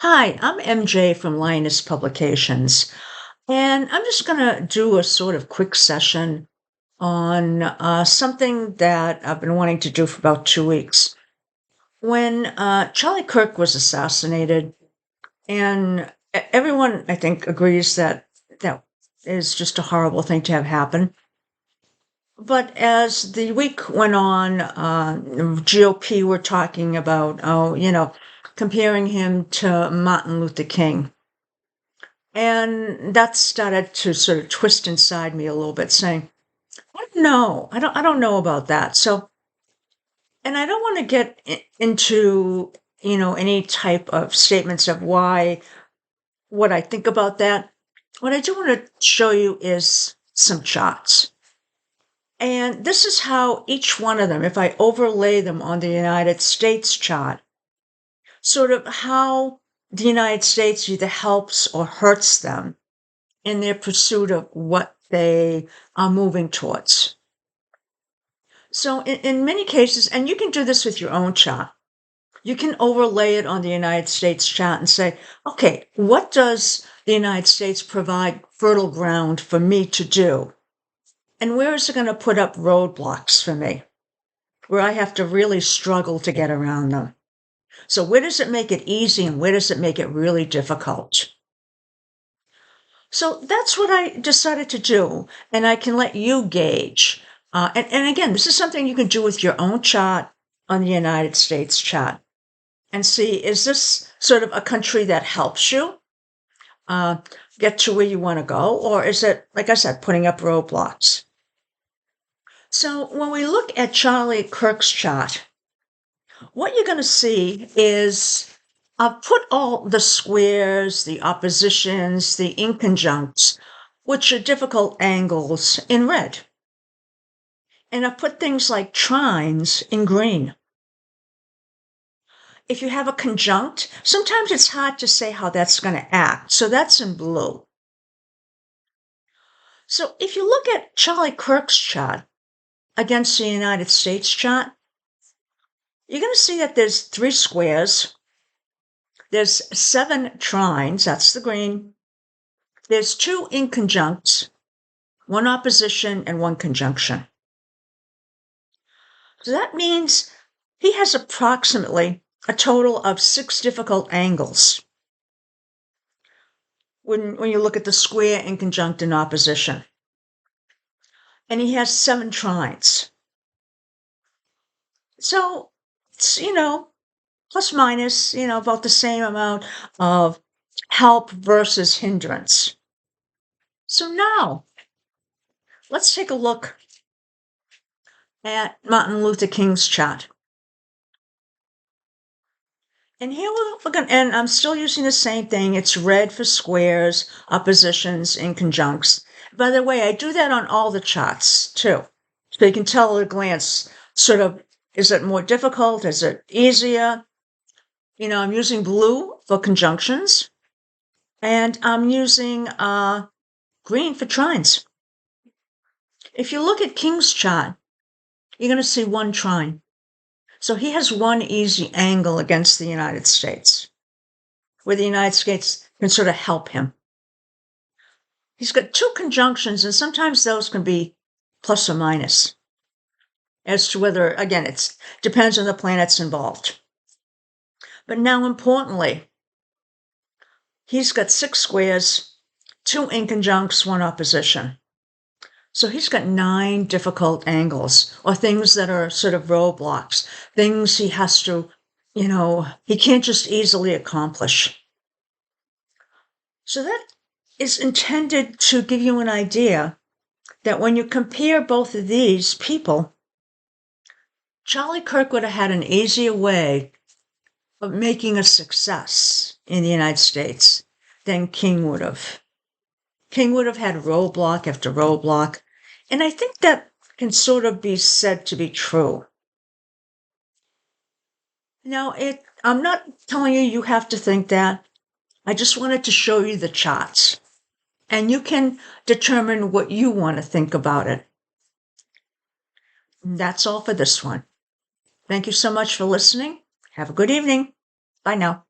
Hi, I'm MJ from Linus Publications, and I'm just going to do a sort of quick session on something that I've been wanting to do for about 2 weeks. When Charlie Kirk was assassinated, and everyone, I think, agrees that that is just a horrible thing to have happen. But as the week went on, GOP were talking about, comparing him to Martin Luther King. And that started to sort of twist inside me a little bit, saying, I don't know about that. So, and I don't want to get into, any type of statements of what I think about that. What I do want to show you is some charts. And this is how each one of them, if I overlay them on the United States chart, sort of how the United States either helps or hurts them in their pursuit of what they are moving towards. So in many cases, and you can do this with your own chart, you can overlay it on the United States chart and say, okay, what does the United States provide fertile ground for me to do? And where is it going to put up roadblocks for me, where I have to really struggle to get around them? So where does it make it easy and where does it make it really difficult? So that's what I decided to do, and I can let you gauge. And again, this is something you can do with your own chart on the United States chart and see, is this sort of a country that helps you get to where you want to go, or is it, like I said, putting up roadblocks? So when we look at Charlie Kirk's chart, what you're going to see is I've put all the squares, the oppositions, the inconjuncts, which are difficult angles, in red. And I've put things like trines in green. If you have a conjunct, sometimes it's hard to say how that's going to act, so that's in blue. So if you look at Charlie Kirk's chart against the United States chart, you're going to see that there's 3 squares, there's 7 trines, that's the green, there's 2 inconjuncts, 1 opposition, and 1 conjunction. So that means he has approximately a total of 6 difficult angles when you look at the square, inconjunct, and opposition. And he has 7 trines. So it's, plus minus, about the same amount of help versus hindrance. So now, let's take a look at Martin Luther King's chart. And here we're going to, and I'm still using the same thing. It's red for squares, oppositions, inconjuncts. By the way, I do that on all the charts too. So you can tell at a glance, sort of, is it more difficult? Is it easier? I'm using blue for conjunctions, and I'm using green for trines. If you look at King's chart, you're going to see 1 trine. So he has 1 easy angle against the United States, where the United States can sort of help him. He's got 2 conjunctions, and sometimes those can be plus or minus as to whether, again, it depends on the planets involved. But now, importantly, he's got 6 squares, 2 inconjuncts, 1 opposition. So he's got 9 difficult angles, or things that are sort of roadblocks, things he has to, he can't just easily accomplish. So that is intended to give you an idea that when you compare both of these people, Charlie Kirk would have had an easier way of making a success in the United States than King would have. King would have had roadblock after roadblock, and I think that can sort of be said to be true. Now, I'm not telling you have to think that. I just wanted to show you the charts, and you can determine what you want to think about it. And that's all for this one. Thank you so much for listening. Have a good evening. Bye now.